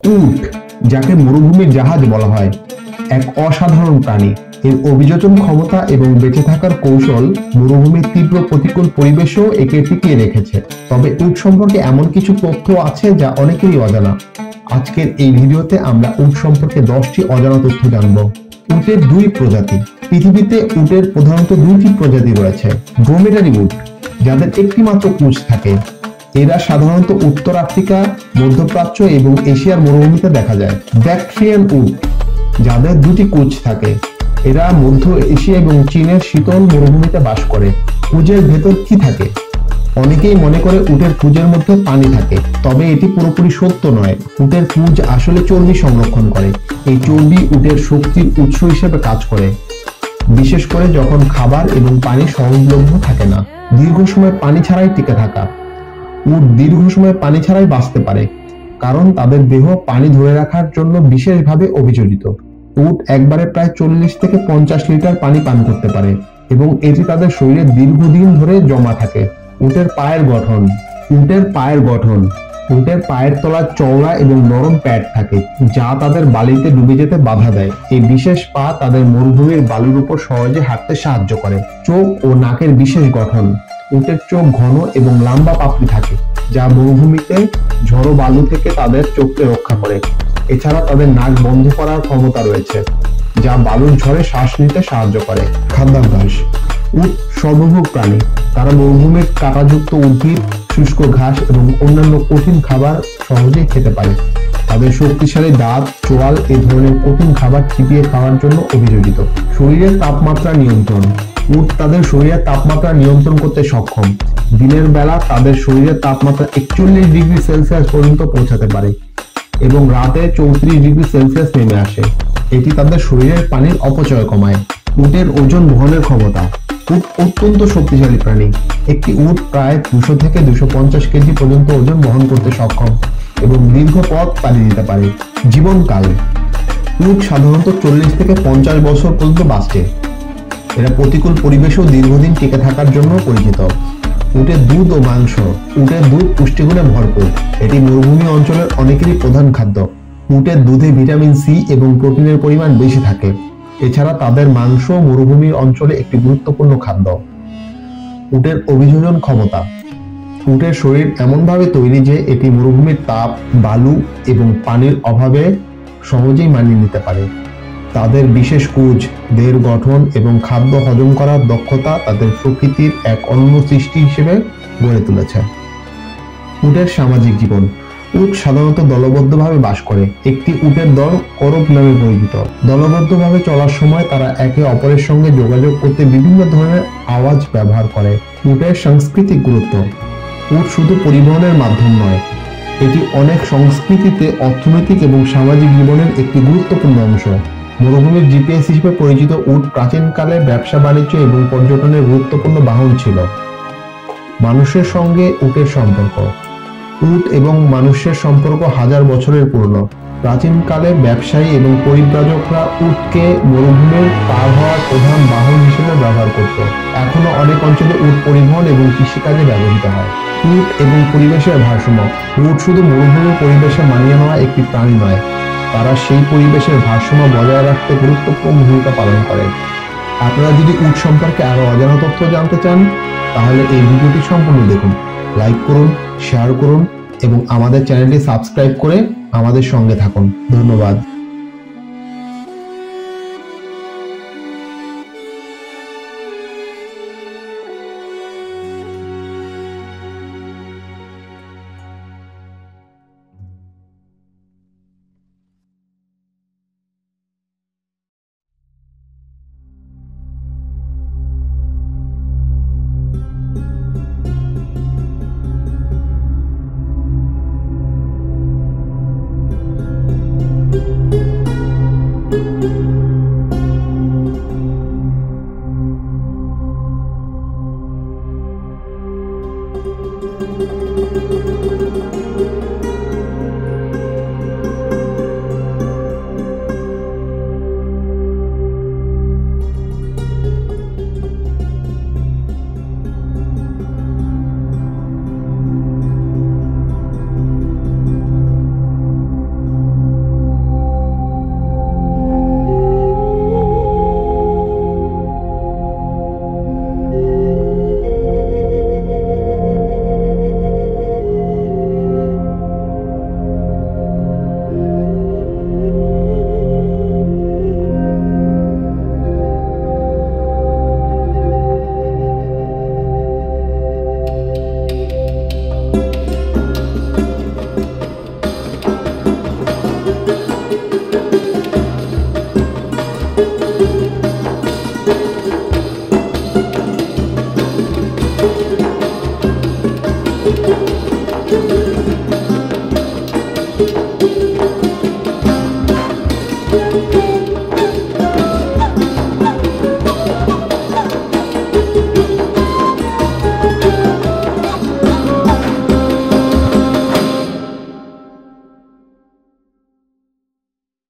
উট, যাকে মরুভূমির জাহাজ বলা হয়, এক অসাধারণ প্রাণী। এর অভিযোজন ক্ষমতা এবং বেঁচে থাকার কৌশল মরুভূমির তীব্র প্রতিকূল পরিবেশেও একে টিকিয়ে রেখেছে। তবে উট সম্পর্কে এমন কিছু তথ্য আছে যা অনেকেরই অজানা। আজকের এই ভিডিওতে আমরা উট সম্পর্কে 10টি অজানা তথ্য জানব। উটের দুই প্রজাতি। পৃথিবীতে উটের প্রধানত দুইটি প্রজাতি রয়েছে। ড্রোমেডারি উট, যাদের একটি মাত্র পূঁছ থাকে। এরা সাধারণত উত্তর আফ্রিকা, মধ্যপ্রাচ্য এবং এশিয়ার মরুভূমিতে দেখা যায়। ব্যাকট্রিয়ান উট, যাদের দুটি কুঁজ থাকে। এরা মধ্য এশিয়া এবং চীনের শীতল মরুভূমিতে বাস করে। কুঁজের ভেতর কি থাকে? অনেকেই মনে করে উটের কুঁজের মধ্যে পানি থাকে, তবে এটি পুরোপুরি সত্য নয়। উটের কুঁজ আসলে চর্বি সংরক্ষণ করে। এই চর্বি উটের শক্তির উৎস হিসেবে কাজ করে, বিশেষ করে যখন খাবার এবং পানি সহজলভ্য থাকে না। দীর্ঘ সময় পানি ছাড়াই টিকে থাকা। উট দীর্ঘ সময় পানি ছাড়াই বাঁচতে পারে, কারণ তাদের দেহ পানি ধরে রাখার জন্য বিশেষভাবে অভিযোজিত। উট একবারে প্রায় 40 থেকে 50 লিটার পানি পান করতে পারে এবং এটি তাদের শরীরে দীর্ঘদিন ধরে জমা থাকে। উটের পায়ের গঠন। উটের পায়ের তলায় চওড়া এবং নরম প্যাড থাকে, যা তাদের বালিতে ডুবে যেতে বাধা দেয়। এই বিশেষ পা তাদের মরুভূমির বালুর উপর সহজে হাঁটতে সাহায্য করে। চোখ ও নাকের বিশেষ গঠন। উটের চোখ ঘন এবং লম্বা পাপড়ি থাকে, যা মরুভূমিতে ঝড়ো বালু থেকে তাদের চোখকে রক্ষা করে। এছাড়া তাদের নাক বন্ধ করার ক্ষমতা রয়েছে, যা বালুর ঝড়ে শ্বাস নিতে সাহায্য করে। খাদ্যাভ্যাস। উট সর্বভোগ প্রাণী। তারা মরুভূমির কাঁটাযুক্ত উদ্ভিদ, শুষ্ক ঘাস এবং অন্যান্য কঠিন খাবার সহজেই খেতে পারে। তাদের শক্তিশালী দাঁত, চোয়াল এই ধরনের কঠিন খাবার চিবিয়ে খাওয়ার জন্য অভিযোজিত। শরীরের তাপমাত্রা নিয়ন্ত্রণ। উট তাদের শরীরের তাপমাত্রা নিয়ন্ত্রণ করতে সক্ষম। দিনের বেলা তাদের শরীরের তাপমাত্রা 41 ডিগ্রি সেলসিয়াস পর্যন্ত পৌঁছাতে পারে এবং রাতে 34 ডিগ্রি সেলসিয়াস নেমে আসে। এটি তাদের শরীরের পানির অপচয় কমায়। উটের ওজন বহনের ক্ষমতা। উট অত্যন্ত শক্তিশালী প্রাণী। একটি উট প্রায় 200 থেকে 250 কেজি পর্যন্ত ওজন বহন করতে সক্ষম এবং দীর্ঘ পথ পাড়ি দিতে পারে। জীবনকাল। উট সাধারণত 40 থেকে 50 বছর পর্যন্ত বাঁচে। এরা প্রতিকূল পরিবেশেও দীর্ঘদিন টিকে থাকার জন্য পরিচিত। উটের দুধ ও মাংস। উটের দুধ পুষ্টিগুণে ভরপুর। এটি মরুভূমি অঞ্চলের অনেকেরই প্রধান খাদ্য। উটের দুধে ভিটামিন সি এবং প্রোটিনের পরিমাণ বেশি থাকে। এছাড়া তাদের মাংস মরুভূমির অঞ্চলে একটি গুরুত্বপূর্ণ খাদ্য। উটের অভিযোজন ক্ষমতা। উটের শরীর এমনভাবে তৈরি যে এটি মরুভূমির তাপ, বালু এবং পানির অভাবে সহজেই মানিয়ে নিতে পারে। তাদের বিশেষ কুঁজ, দেহের গঠন এবং খাদ্য হজম করার দক্ষতা তাদের প্রকৃতির এক অনন্য সৃষ্টি হিসেবে গড়ে তুলেছে। উটের সামাজিক জীবন। উট সাধারণত দলবদ্ধভাবে বাস করে। একটি উটের দল করব নামে পরিচিত। দলবদ্ধভাবে চলার সময় তারা একে অপরের সঙ্গে যোগাযোগ করতে বিভিন্ন ধরনের আওয়াজ ব্যবহার করে। উটের সাংস্কৃতিক গুরুত্ব। উট শুধু পরিবহনের মাধ্যম নয়, এটি অনেক সংস্কৃতিতে অর্থনৈতিক এবং সামাজিক জীবনের একটি গুরুত্বপূর্ণ অংশ। মরুভূমির জিপিএস হিসেবে পরিচিত উট প্রাচীনকালে ব্যবসা বাণিজ্য এবং পর্যটনের গুরুত্বপূর্ণ বাহন ছিল। মানুষের সঙ্গে উটের সম্পর্ক। উট এবং মানুষের সম্পর্ক হাজার বছরের পুরনো। প্রাচীনকালে ব্যবসায়ী এবং পরিব্রাজকরা উটকে মরুভূমির পার হওয়ার প্রধান বাহন হিসেবে ব্যবহার করত। এখনো অনেক অঞ্চলে উট পরিবহন এবং কৃষিকাজে ব্যবহৃত হয়। উট এবং পরিবেশের ভারসাম্য। উট শুধু মরুভূমির পরিবেশে মানিয়ে নেওয়া একটি প্রাণী নয়, তারা সেই পরিবেশের ভারসাম্য বজায় রাখতে গুরুত্বপূর্ণ ভূমিকা পালন করে। আপনারা যদি উট সম্পর্কে আরো অজানা তথ্য জানতে চান, তাহলে এই ভিডিওটি সম্পূর্ণ দেখুন, লাইক করুন, শেয়ার করুন এবং আমাদের চ্যানেলটি সাবস্ক্রাইব করে আমাদের সঙ্গে থাকুন। ধন্যবাদ।